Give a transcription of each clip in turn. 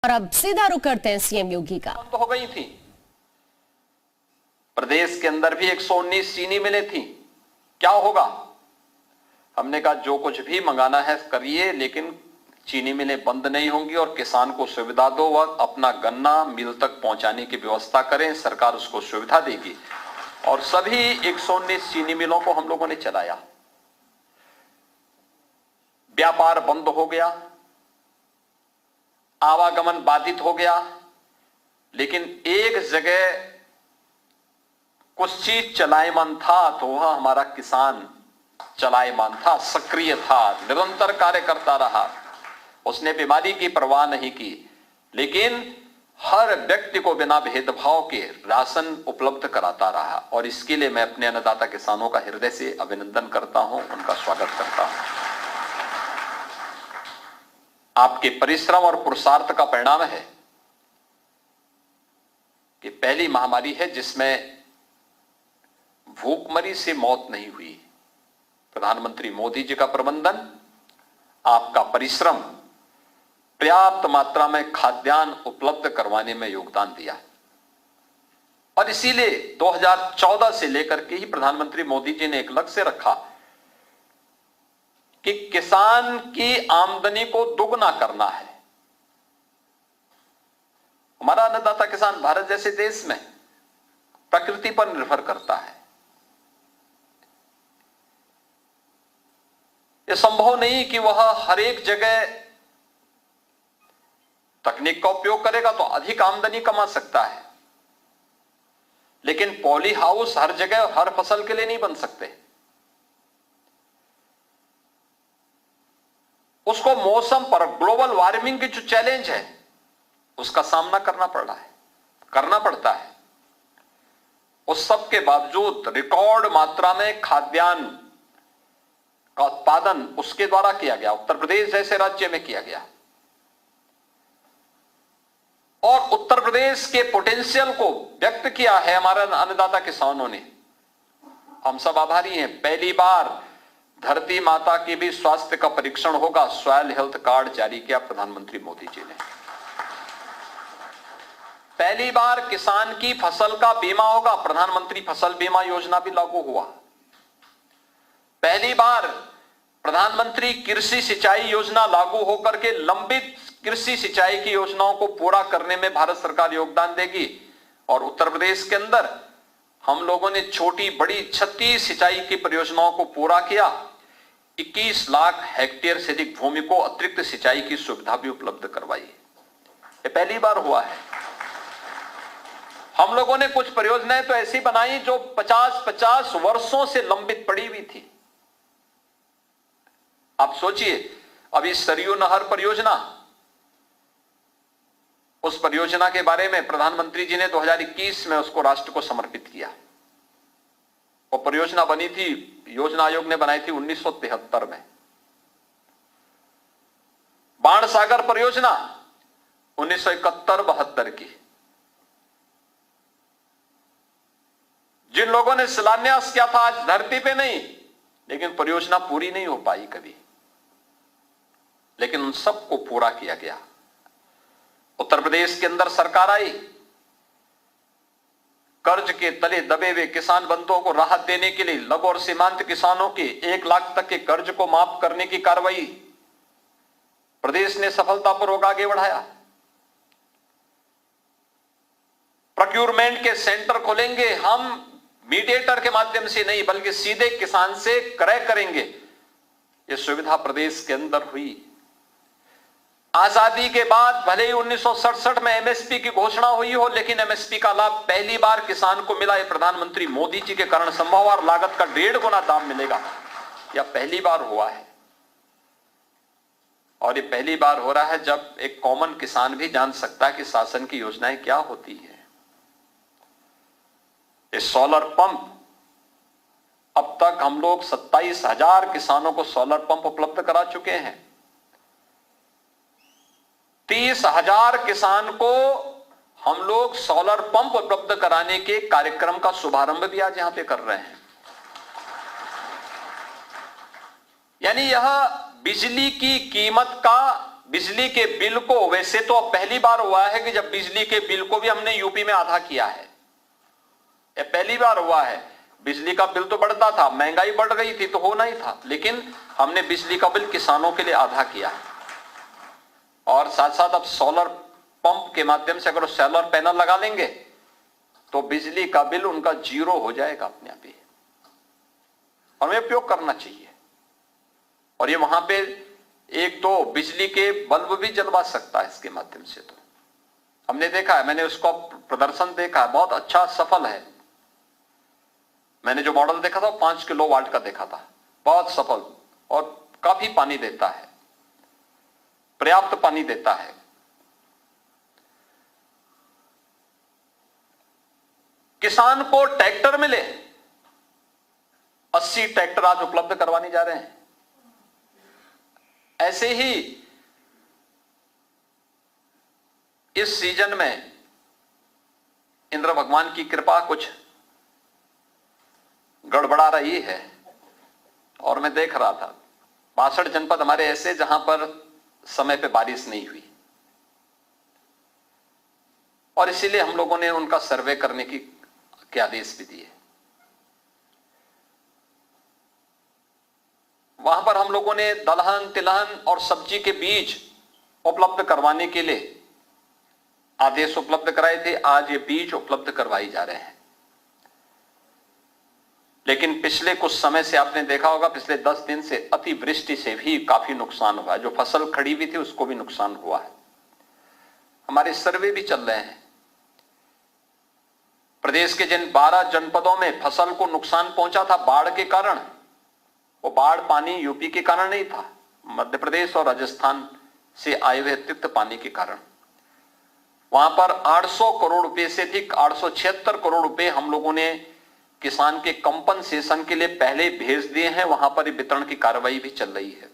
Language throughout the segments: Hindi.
और अब सीधा रुख करते हैं सीएम योगी का। तो हो गई थी, प्रदेश के अंदर भी 119 चीनी मिलें थी। क्या होगा? हमने कहा जो कुछ भी मंगाना है करिए, लेकिन चीनी मिलें बंद नहीं होंगी और किसान को सुविधा दो, वह अपना गन्ना मिल तक पहुंचाने की व्यवस्था करें, सरकार उसको सुविधा देगी। और सभी 119 चीनी मिलों को हम लोगों ने चलाया। व्यापार बंद हो गया, आवागमन बाधित हो गया, लेकिन एक जगह कुछ चीज चलायमान था तो वह हमारा किसान चलायमान था, सक्रिय था, निरंतर कार्य करता रहा। उसने बीमारी की परवाह नहीं की, लेकिन हर व्यक्ति को बिना भेदभाव के राशन उपलब्ध कराता रहा। और इसके लिए मैं अपने अन्नदाता किसानों का हृदय से अभिनंदन करता हूं, उनका स्वागत करता हूं। आपके परिश्रम और पुरुषार्थ का परिणाम है कि पहली महामारी है जिसमें भूखमरी से मौत नहीं हुई। प्रधानमंत्री मोदी जी का प्रबंधन, आपका परिश्रम पर्याप्त मात्रा में खाद्यान्न उपलब्ध करवाने में योगदान दिया। और इसीलिए 2014 से लेकर के ही प्रधानमंत्री मोदी जी ने एक लक्ष्य रखा कि किसान की आमदनी को दुगना करना है। हमारा अन्नदाता किसान भारत जैसे देश में प्रकृति पर निर्भर करता है। यह संभव नहीं कि वह हर एक जगह तकनीक का उपयोग करेगा तो अधिक आमदनी कमा सकता है, लेकिन पॉली हाउस हर जगह हर फसल के लिए नहीं बन सकते। उसको मौसम पर, ग्लोबल वार्मिंग की जो चैलेंज है उसका सामना करना पड़ता है। उस सब के बावजूद रिकॉर्ड मात्रा में खाद्यान्न का उत्पादन उसके द्वारा किया गया, उत्तर प्रदेश जैसे राज्य में किया गया। और उत्तर प्रदेश के पोटेंशियल को व्यक्त किया है हमारे अन्नदाता किसानों ने। हम सब आभारी हैं। पहली बार धरती माता की भी स्वास्थ्य का परीक्षण होगा, सॉइल हेल्थ कार्ड जारी किया प्रधानमंत्री मोदी जी ने। पहली बार किसान की फसल का बीमा होगा, प्रधानमंत्री फसल बीमा योजना भी लागू हुआ। पहली बार प्रधानमंत्री कृषि सिंचाई योजना लागू होकर के लंबित कृषि सिंचाई की योजनाओं को पूरा करने में भारत सरकार योगदान देगी। और उत्तर प्रदेश के अंदर हम लोगों ने छोटी बड़ी 36 सिंचाई की परियोजनाओं को पूरा किया। 21 लाख हेक्टेयर से अधिक भूमि को अतिरिक्त सिंचाई की सुविधा भी उपलब्ध करवाई। ये पहली बार हुआ है। हम लोगों ने कुछ परियोजनाएं तो ऐसी बनाई जो 50-50 वर्षों से लंबित पड़ी हुई थी। आप सोचिए, अभी सरयू नहर परियोजना, उस परियोजना के बारे में प्रधानमंत्री जी ने 2021 में उसको राष्ट्र को समर्पित किया। वो परियोजना बनी थी, योजना आयोग ने बनाई थी 1973 में। बाण सागर परियोजना 1971-72 की। जिन लोगों ने शिलान्यास किया था आज धरती पे नहीं, लेकिन परियोजना पूरी नहीं हो पाई कभी, लेकिन उन सबको पूरा किया गया। उत्तर प्रदेश के अंदर सरकार आई, कर्ज के तले दबे हुए किसान बंधुओं को राहत देने के लिए लघु और सीमांत किसानों के 1 लाख तक के कर्ज को माफ करने की कार्रवाई प्रदेश ने सफलतापूर्वक आगे बढ़ाया। प्रोक्योरमेंट के सेंटर खोलेंगे हम, मीडिएटर के माध्यम से नहीं बल्कि सीधे किसान से क्रय करेंगे। यह सुविधा प्रदेश के अंदर हुई। आजादी के बाद भले ही 1967 में एमएसपी की घोषणा हुई हो, लेकिन एमएसपी का लाभ पहली बार किसान को मिला। यह प्रधानमंत्री मोदी जी के कारण संभव, और लागत का 1.5 गुना दाम मिलेगा। यह पहली बार हुआ है। और यह पहली बार हो रहा है जब एक कॉमन किसान भी जान सकता है कि शासन की योजनाएं क्या होती है। ये सोलर पंप, अब तक हम लोग 27,000 किसानों को सोलर पंप उपलब्ध करा चुके हैं। 30,000 किसान को हम लोग सोलर पंप उपलब्ध कराने के कार्यक्रम का शुभारंभ भी आज यहां पे कर रहे हैं। यानी यह बिजली की कीमत का बिजली के बिल को, वैसे तो अब पहली बार हुआ है कि जब बिजली के बिल को भी हमने यूपी में आधा किया है, यह पहली बार हुआ है। बिजली का बिल तो बढ़ता था, महंगाई बढ़ गई थी तो होना ही था, लेकिन हमने बिजली का बिल किसानों के लिए आधा किया है। और साथ साथ अब सोलर पंप के माध्यम से अगर सोलर पैनल लगा लेंगे तो बिजली का बिल उनका 0 हो जाएगा अपने आप ही। और हमें उपयोग करना चाहिए। और ये वहां पे 1-2 बिजली के बल्ब भी जलवा सकता है इसके माध्यम से। तो हमने देखा है, मैंने उसका प्रदर्शन देखा है, बहुत अच्छा सफल है। मैंने जो मॉडल देखा था 5 किलोवाट का देखा था, बहुत सफल और काफी पानी देता है, पर्याप्त पानी देता है। किसान को ट्रैक्टर मिले, 80 ट्रैक्टर आज उपलब्ध करवाने जा रहे हैं। ऐसे ही इस सीजन में इंद्र भगवान की कृपा कुछ गड़बड़ा रही है। और मैं देख रहा था 62 जनपद हमारे ऐसे जहां पर समय पे बारिश नहीं हुई, और इसीलिए हम लोगों ने उनका सर्वे करने के आदेश भी दिए। वहां पर हम लोगों ने दलहन, तिलहन और सब्जी के बीज उपलब्ध करवाने के लिए आदेश उपलब्ध कराए थे। आज ये बीज उपलब्ध करवाई जा रहे हैं। लेकिन पिछले कुछ समय से आपने देखा होगा, पिछले 10 दिन से अतिवृष्टि से भी काफी नुकसान हुआ है। जो फसल खड़ी हुई थी उसको भी नुकसान हुआ है। हमारे सर्वे भी चल रहे हैं। प्रदेश के जिन 12 जनपदों में फसल को नुकसान पहुंचा था बाढ़ के कारण, वो बाढ़ पानी यूपी के कारण नहीं था, मध्य प्रदेश और राजस्थान से आए हुए अतिरिक्त पानी के कारण। वहां पर 800 करोड़ रुपए से अधिक 876 करोड़ रुपए हम लोगों ने किसान के कंपनसेशन के लिए पहले भेज दिए हैं। वहां पर वितरण की कार्रवाई भी चल रही है।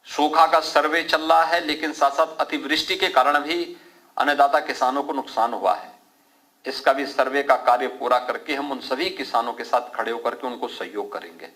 सूखा का सर्वे चल रहा है, लेकिन साथ साथ अतिवृष्टि के कारण भी अन्नदाता किसानों को नुकसान हुआ है। इसका भी सर्वे का कार्य पूरा करके हम उन सभी किसानों के साथ खड़े होकर के उनको सहयोग करेंगे।